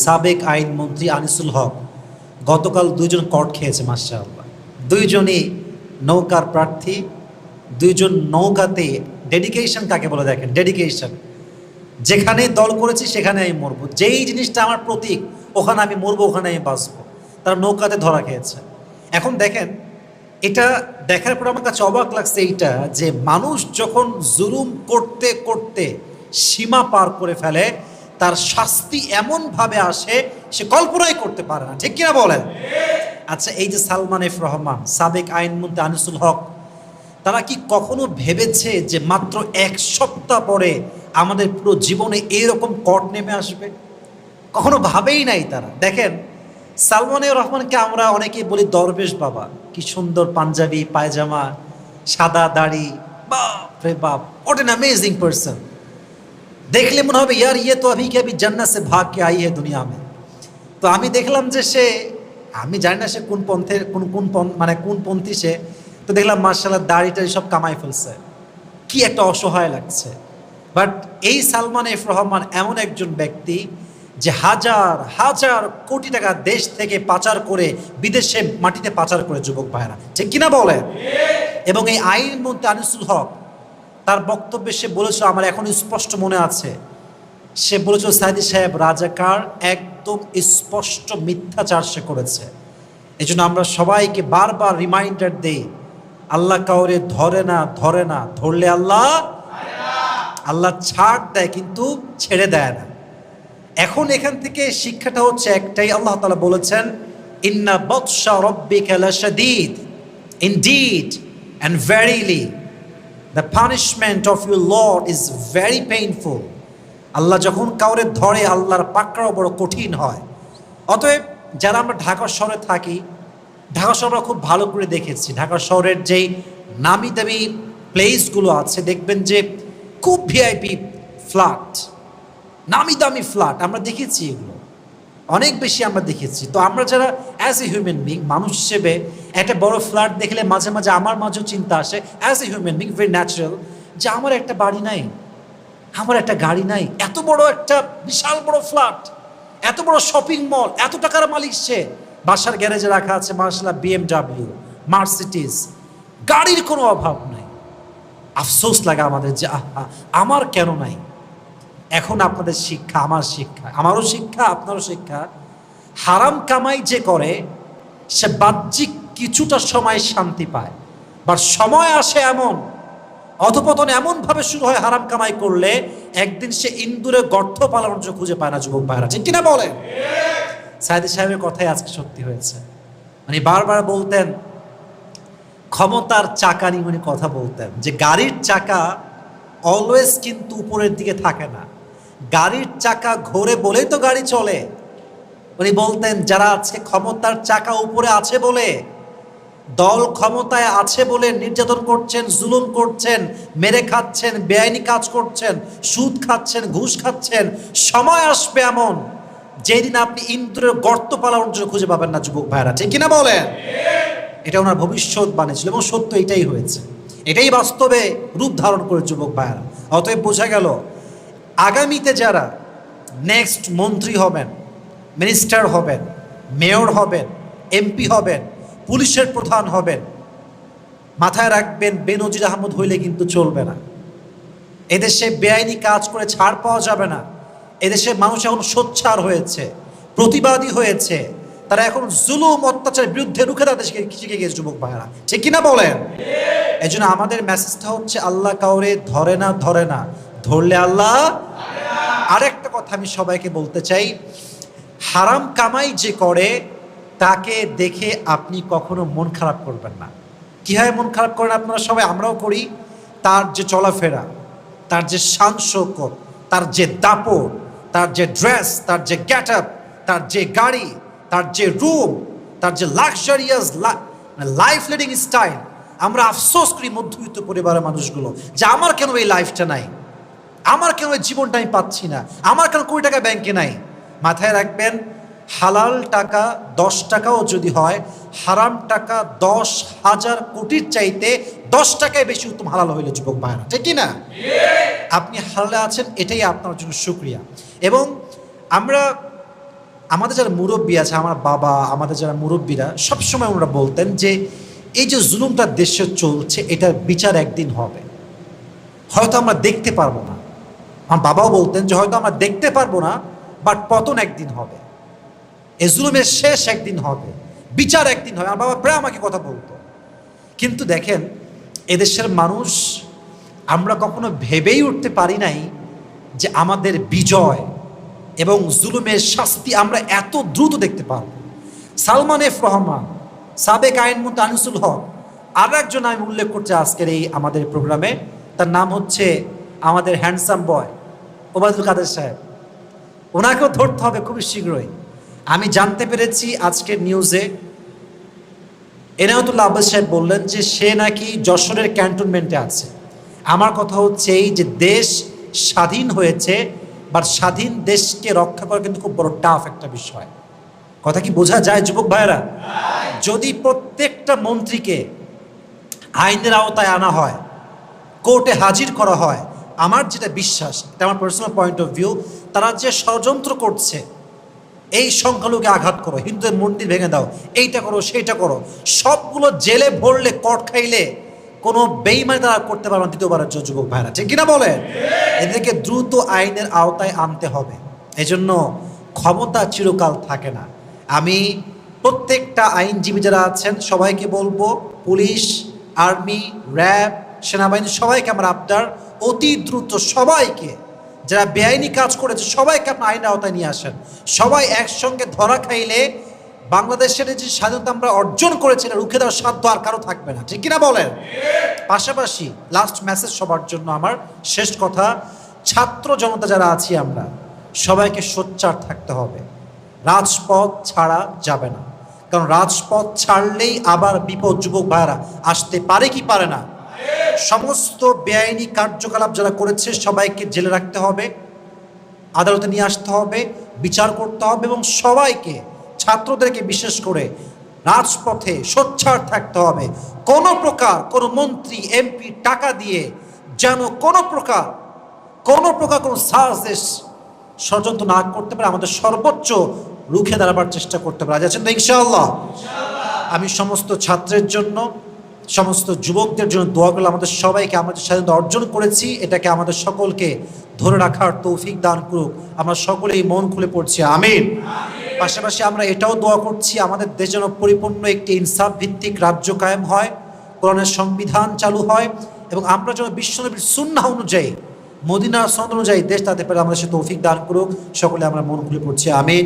সাবেক আইনমন্ত্রী আনিসুল হক গতকাল দুইজন কট খেয়েছে মাশাআল্লাহ। দুইজনই নৌকার প্রার্থী, দুইজন নৌকাতে ডেডিকেশন কাকে বলে দেখেন, ডেডিকেশন। যেখানে দল করেছি সেখানে আমি মরবো, যেই জিনিসটা আমার প্রতীক ওখানে আমি মরবো, ওখানে আমি বাঁচবো। তারা নৌকাতে ধরা খেয়েছে। এখন দেখেন, এটা দেখার পর আমার কাছে অবাক লাগছে এইটা যে মানুষ যখন জুলুম করতে করতে সীমা পার করে ফেলে তার শাস্তি এমনভাবে আসে সে কল্পনাই করতে পারে না, ঠিক কিনা বলেন? আচ্ছা, এই যে সালমান এফ রহমান, সাবেক আইনমন্ত্রী আনিসুল হক, তারা কি কখনো ভেবেছে যে মাত্র এক সপ্তাহ পরে আমাদের পুরো জীবনে এইরকম কট নেমে আসবে? কখনো ভাবেই নাই তারা। দেখেন, সালমান এফ রহমানকে আমরা অনেকেই বলি দরবেশ বাবা, কি সুন্দর পাঞ্জাবি পায়জামা, সাদা দাড়ি, বাপ রে বাপ, হোয়াট এন অ্যামেজিং পারসন। দেখলে মনে হবে ইয়ার ইয়ে তো अभी के अभी जन्नत से भाग के आई है दुनिया में। তো আমি দেখলাম যে সে, আমি জানি না সে কোন পন্থের কোন পন্থী সে, তো দেখলাম মার্শাল্লাহ দাড়িটা সব কামাই ফেলছে, কি একটা অসহায় লাগছে। বাট এই সালমান এফ রহমান এমন একজন ব্যক্তি যে হাজার হাজার কোটি টাকা দেশ থেকে পাচার করে বিদেশে মাটিতে পাচার করে, যুবক ভাইরা, ঠিক কিনা বলে? এবং এই আইনমন্ত্রী আনিসুল হক তার বক্তব্যে সে বলেছিল, আমার এখন স্পষ্ট মনে আছে, সে বলেছিল সাইদি সাহেব রাজাকার একদম স্পষ্ট মিথ্যাচার সে করেছে। এই জন্য আমরা সবাইকে বারবার রিমাইন্ডার দেই, আল্লাহ কাউরে ধরে না, ধরলে আল্লাহ ছাড় দেয় কিন্তু ছেড়ে দেয় না। এখন এখান থেকে শিক্ষাটা হচ্ছে একটাই, আল্লাহ তাআলা বলেছেন ইন্না বাতশা রাব্বিকা লাশাদীদ, indeed and verily the punishment of your Lord is very painful. আল্লাহ যখন কাউরে ধরে আল্লাহর পাকড়াও বড় কঠিন হয়। অতএব যারা আমরা ঢাকা শহরে থাকি, ঢাকা শহর আমরা খুব ভালো করে দেখেছি, ঢাকা শহরের যেই নামি দামি প্লেসগুলো আছে দেখবেন যে খুব ভিআইপি ফ্ল্যাট, নামি দামি ফ্ল্যাট আমরা দেখেছি, এগুলো অনেক বেশি আমরা দেখেছি। তো আমরা যারা অ্যাজ এ হিউম্যান বিং, মানুষ হিসেবে একটা বড় ফ্ল্যাট দেখলে মাঝে মাঝে আমার মাঝেও চিন্তা আসে, as a human being very natural, যে আমার একটা বাড়ি নাই, আমার একটা গাড়ি নাই, এত বড় একটা বিশাল বড় ফ্ল্যাট, এত বড় শপিং মল, এত টাকার মালিক সে, বাসার গ্যারেজে রাখা আছে মার্শাল্লাহ BMW, মার্সিডিজ, গাড়ির কোনো অভাব নাই। আফসোস লাগে আমাদের যে আহা, আমার কেন নাই? এখন আপনাদের শিক্ষা, আমার শিক্ষা, আমারও শিক্ষা, আপনারও শিক্ষা, হারাম কামাই যে করে সে বাহ্যিক কিছুটা সময় শান্তি পায়, বাট সময় আসে এমন, অধপতন এমনভাবে শুরু হয় হারাম কামাই করলে, একদিন সে ইন্দুরে গর্ত পালানোর জন্য খুঁজে পায় না, যুবক ভাইরা, ঠিক কিনা বলেন? সাইদি সাহেবের কথাই আজকে সত্যি হয়েছে। মানে বারবার বলতেন, ক্ষমতার চাকা নিয়ে উনি কথা বলতেন যে গাড়ির চাকা অলওয়েজ কিন্তু উপরের দিকে থাকে না, গাড়ির চাকা ঘোরে বলেই তো গাড়ি চলে। উনি বলতেন যারা আজকে ক্ষমতার চাকা উপরে আছে বলে, দল ক্ষমতায় আছে বলে নির্যাতন করছেন, জুলুম করছেন, মেরে খাচ্ছেন, বেআইনি কাজ করছেন, সুদ খাচ্ছেন, ঘুষ খাচ্ছেন, সময় আসবে এমন যেদিন আপনি ইন্দ্রের গর্ত পালানোর জন্য খুঁজে পাবেন না, যুবক ভাইরা, ঠিক কিনা বলেন? এটা ওনার ভবিষ্যৎবাণী ছিল এবং সত্য এটাই হয়েছে, এটাই বাস্তবে রূপ ধারণ করে, যুবক ভাইরা। অতএব বোঝা গেল আগামীতে যারা নেক্সট মন্ত্রী হবেন, মিনিস্টার হবেন, মেয়র হবেন, MP হবেন, পুলিশের প্রধান হবেন, মাথায় রাখবেন বেনজির আহমদ হইলে কিন্তু চলবে না। এদেশে বেআইনি কাজ করে ছাড় পাওয়া যাবে না। এদেশে মানুষ এখন সোচ্চার হয়েছে, প্রতিবাদী হয়েছে, তারা এখন জুলুম অত্যাচারের বিরুদ্ধে রুখে দাঁড়াতে শিখে গেছে, যুবক ভাইরা, ঠিক কিনা বলেন? এই জন্য আমাদের মেসেজটা হচ্ছে আল্লাহ কাউরে ধরে না, ধরলে আল্লাহ। আরেকটা কথা আমি সবাইকে বলতে চাই, হারাম কামাই যে করে তাকে দেখে আপনি কখনো মন খারাপ করবেন না। কিভাবে মন খারাপ করেন আপনারা সবাই? আমরাও করি। তার যে চলাফেরা, তার যে শান শৌকত, তার যে দাপট, তার যে ড্রেস, তার যে গেট আপ, তার যে গাড়ি, তার যে রুম, তার যে লাক্সারিয়াস লাইফ লিডিং স্টাইল, আমরা আফসোস করি মধ্যবিত্ত পরিবারের মানুষগুলো যে আমার কেন এই লাইফটা নাই, আমার কেন এই জীবনটা আমি পাচ্ছি না, আমার কেন কোটি টাকা ব্যাংকে নাই। মাথায় রাখবেন, হালাল টাকা 10 টাকাও যদি হয়, হারাম টাকা 10,000 কোটির চাইতে 10 টাকায় বেশি উত্তম হালাল হইলে, যুবক ভাইরা, ঠিক কিনা? আপনি হালালে আছেন, এটাই আপনার জন্য শুকরিয়া। এবং আমরা আমাদের যারা মুরব্বী আছে, আমার বাবা, আমাদের যারা মুরব্বীরা সবসময় ওনারা বলতেন যে এই যে জুলুমটা দেশে চলছে এটার বিচার একদিন হবে, হয়তো আমরা দেখতে পারবো না। আমার বাবাও বলতেন যে হয়তো আমরা দেখতে পারবো না, বাট পতন একদিন হবে, এই জুলুমের শেষ একদিন হবে, বিচার একদিন হবে। আমার বাবা প্রায় আমাকে কথা বলতো। কিন্তু দেখেন, এদেশের মানুষ আমরা কখনো ভেবেই উঠতে পারি নাই যে আমাদের বিজয় এবং জুলুমের শাস্তি আমরা এত দ্রুত দেখতে পারব। সালমান এফ রহমান, সাবেক আইনমন্ত্রী আনিসুল হক, আর একজন আমি উল্লেখ করছি আজকের এই আমাদের প্রোগ্রামে, তার নাম হচ্ছে আমাদের হ্যান্ডসাম বয় ওবায়দুল কাদের সাহেব। ওনাকেও ধরতে হবে খুবই শীঘ্রই। আমি জানতে পেরেছি আজকের নিউজে এনায়েতুল্লাহ আব্বাস সাহেব বললেন যে সে নাকি যশোরের ক্যান্টনমেন্টে আছে। আমার কথা হচ্ছে এই যে দেশ স্বাধীন হয়েছে, বাট স্বাধীন দেশকে রক্ষা করা কিন্তু খুব বড় টাফ একটা বিষয়। কথা কি বোঝা যায় যুবক ভাইয়েরা? যদি প্রত্যেকটা মন্ত্রীকে আইনের আওতায় আনা হয়, কোর্টে হাজির করা হয়, আমার যেটা বিশ্বাস, এটা আমার পার্সোনাল পয়েন্ট অফ ভিউ, তারা যে ষড়যন্ত্র করছে, এই সংখ্যালঘুকে আঘাত করো, হিন্দুদের মন্দির ভেঙে দাও, এইটা করো সেইটা করো, সবগুলো জেলে ভরলে, কট খাইলে কোনো বেইমানি তারা করতে পারবে না দ্বিতীয়বারের জন্য। যুবক ভাইরা ঠিক কিনা বলেন? এদেরকে দ্রুত আইনের আওতায় আনতে হবে। এজন্য ক্ষমতা চিরকাল থাকে না। আমি প্রত্যেকটা আইনজীবী যারা আছেন সবাইকে বলবো, পুলিশ, আর্মি, র্যাব, সেনাবাহিনী সবাইকে আমার আবদার, অতি দ্রুত সবাইকে, যারা বেআইনি কাজ করেছে সবাইকে আপনার আইনের আওতায় নিয়ে আসেন। সবাই একসঙ্গে ধরা খাইলে বাংলাদেশের যে স্বাধীনতা আমরা অর্জন করেছি এটা রুখে দেওয়ার সাধ্য আর কারো থাকবে না। ঠিক কিনা বলেন? পাশাপাশি লাস্ট মেসেজ সবার জন্য আমার, শেষ কথা, ছাত্র জনতা যারা আছি আমরা সবাইকে সোচ্চার থাকতে হবে। রাজপথ ছাড়া যাবে না, কারণ রাজপথ ছাড়লেই আবার বিপদ যুবক ভাইরা আসতে পারে কি পারে না। সমস্ত বেআইনি কার্যকলাপ যারা করেছে সবাইকে জেলে রাখতে হবে, আদালতে নিয়ে আসতে হবে, বিচার করতে হবে, এবং সবাইকে, ছাত্রদেরকে বিশেষ করে রাজপথে সোচ্চার থাকতে হবে। কোনো প্রকার কোনো মন্ত্রী এমপি টাকা দিয়ে যেন কোনো প্রকার কোনো সাহস ষড়যন্ত্র না করতে পারে, আমাদের সর্বোচ্চ রুখে দাঁড়াবার চেষ্টা করতে পারে। আছেন তো ইনশাআল্লাহ? আমি সমস্ত ছাত্রের জন্য, সমস্ত যুবকদের জন্য দোয়া করলে আমাদের সবাইকে, আমরা যে স্বাধীনতা অর্জন করেছি এটাকে আমাদের সকলকে ধরে রাখার তৌফিক দান করুক। আমরা সকলেই মন খুলে পড়ছি আমিন। পাশাপাশি আমরা এটাও দোয়া করছি আমাদের দেশ যেন পরিপূর্ণ একটি ইনসাফ ভিত্তিক রাজ্য কায়েম হয়, কোরআনের সংবিধান চালু হয়, এবং আমরা যেন বিশ্বনবীর সুন্নাহ অনুযায়ী, মদিনার সনদ অনুযায়ী দেশ তাতে পারে আমাদের সে তৌফিক দান করুক। সকলে আমরা মন খুলে পড়ছি আমিন।